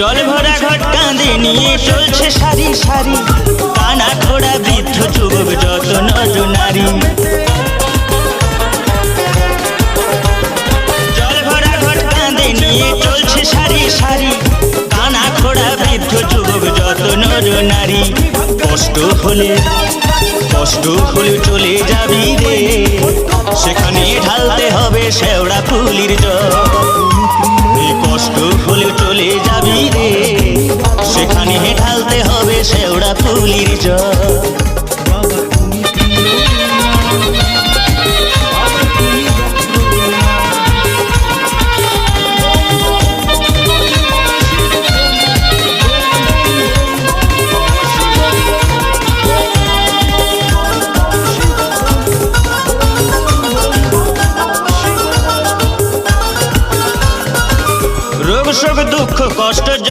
জল ভরা ঘট কাঁধে নিয়ে চলছে সারি সারি, কানা ঘোড়া বৃদ্ধ যুবক যত নর নারী। জল ভরা ঘট কাঁধে নিয়ে চলছে সারি সারি, কানা ঘোড়া বৃদ্ধ যুবক যত নর নারী। কষ্ট হলে চলে যাবি রে, সেখানে ঢালতে হবে শেওড়া ফুলির জল। কষ্ট হলে চলে যাবি রে, সেখানে ঢালতে হবে শেওড়া ফুলির জল।